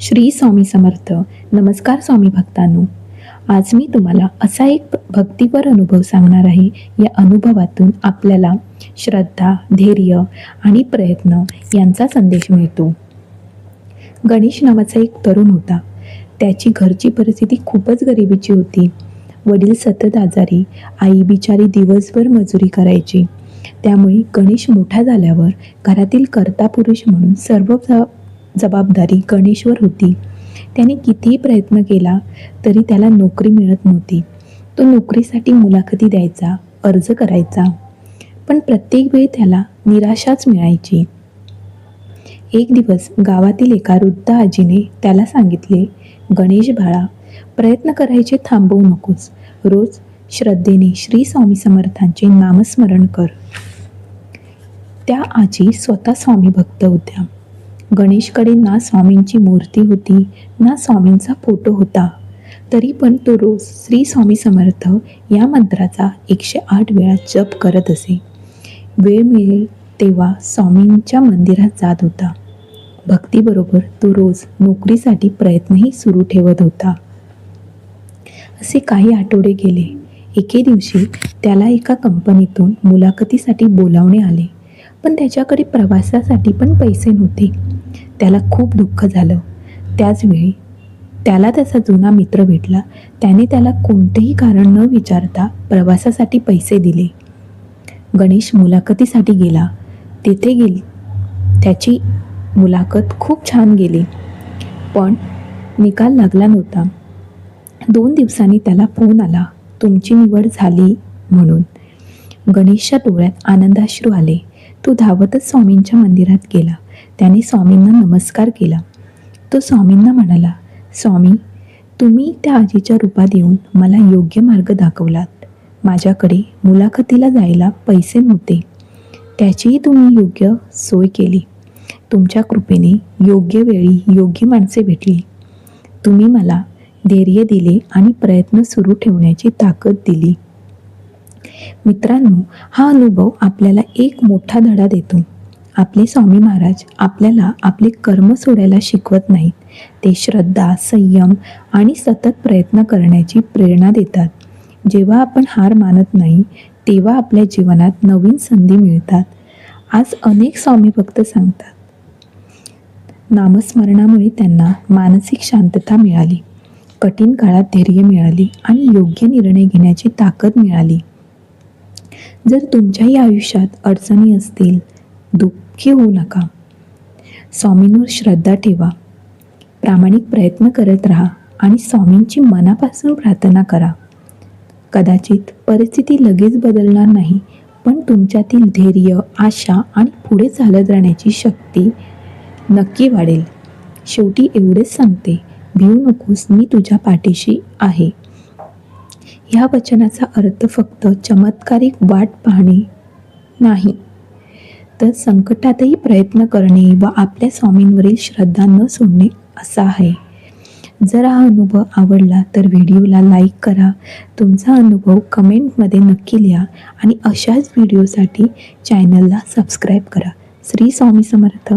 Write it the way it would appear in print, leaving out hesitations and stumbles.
श्री स्वामी समर्थ. नमस्कार स्वामी भक्तांनो. आज मी तुम्हाला असा एक भक्तीपर अनुभव सांगणार आहे. या अनुभवातून आपल्याला श्रद्धा, धैर्य आणि प्रयत्न यांचा संदेश मिळतो. गणेश नावाचा एक तरुण होता. त्याची घरची परिस्थिती खूपच गरिबीची होती. वडील सतत आजारी, आई बिचारी दिवसभर मजुरी करायची. त्यामुळे गणेश मोठा झाल्यावर घरातील कर्ता पुरुष म्हणून सर्व जबाबदारी गणेशवर होती. त्याने कितीही प्रयत्न केला तरी त्याला नोकरी मिळत नव्हती. तो नोकरीसाठी मुलाखती द्यायचा, अर्ज करायचा, पण प्रत्येक वेळी त्याला निराशाच मिळायची. एक दिवस गावातील एका वृद्ध आजीने त्याला सांगितले, गणेश बाळा, प्रयत्न करायचे थांबवू नकोस. रोज श्रद्धेने श्री स्वामी समर्थांचे नामस्मरण कर. त्या आजी स्वतः स्वामी भक्त होत्या. गणेशकडे ना स्वामींची मूर्ती होती ना स्वामींचा फोटो होता, तरी पण तो रोज श्री स्वामी समर्थ या मंत्राचा 108 वेळा जप करत असे. वेळ मिळेल तेव्हा स्वामींच्या मंदिरात जात होता. भक्तीबरोबर तो रोज नोकरीसाठी प्रयत्नही सुरू ठेवत होता. असे काही आठवडे गेले. एके दिवशी त्याला एका कंपनीतून मुलाखतीसाठी बोलावणे आले, पण त्याच्याकडे प्रवासासाठी पण पैसे नव्हते. त्याला खूप दुःख झालं. त्याचवेळी त्याला त्याचा जुना मित्र भेटला. त्याने त्याला कोणतेही कारण न विचारता प्रवासासाठी पैसे दिले. गणेश मुलाखतीसाठी गेला. त्याची मुलाखत खूप छान गेली, पण निकाल लागला नव्हता. 2 दिवसांनी त्याला फोन आला, तुमची निवड झाली म्हणून. गणेशच्या डोळ्यात आनंदाश्रू आले. तो धावतच स्वामींच्या मंदिरात गेला. त्याने स्वामींना नमस्कार केला. तो स्वामींना म्हणाला, स्वामी, तुम्ही त्या आजीच्या रूपात येऊन मला योग्य मार्ग दाखवलात. माझ्याकडे मुलाखतीला जायला पैसे नव्हते, त्याचीही तुम्ही योग्य सोय केली. तुमच्या कृपेने योग्य वेळी योग्य माणसे भेटली. तुम्ही मला धैर्य दिले आणि प्रयत्न सुरू ठेवण्याची ताकद दिली. मित्रांनो, हा अनुभव आपल्याला एक मोठा धडा देतो. आपले स्वामी महाराज आपल्याला आपले कर्म सोडायला शिकवत नाहीत. ते श्रद्धा, संयम आणि सतत प्रयत्न करण्याची प्रेरणा देतात. जेव्हा आपण हार मानत नाही तेव्हा आपल्या जीवनात नवीन संधी मिळतात. आज अनेक स्वामी भक्त सांगतात, नामस्मरणामुळे त्यांना मानसिक शांतता मिळाली, कठीण काळात धैर्य मिळाले आणि योग्य निर्णय घेण्याची ताकद मिळाली. जर तुमच्याही आयुष्यात अडचणी असतील, दुःखी होऊ नका. स्वामींवर श्रद्धा ठेवा, प्रामाणिक प्रयत्न करत राहा आणि स्वामींची मनापासून प्रार्थना करा. कदाचित परिस्थिती लगेच बदलणार नाही, पण तुमच्यातील धैर्य, आशा आणि पुढे चालत राहण्याची शक्ती नक्की वाढेल. शेवटी एवढेच सांगते, भिवू नकोस, मी तुझ्या पाठीशी आहे. ह्या वचनाचा अर्थ फक्त चमत्कारिक वाट पाहणे नाही, तर संकटातही प्रयत्न करणे व आपल्या स्वामींवरील श्रद्धा न सोडणे असा आहे. जर हा अनुभव आवडला तर व्हिडिओला लाईक करा. तुमचा अनुभव कमेंटमध्ये नक्की लिहा आणि अशाच व्हिडिओसाठी चॅनलला सबस्क्राईब करा. श्री स्वामी समर्थ.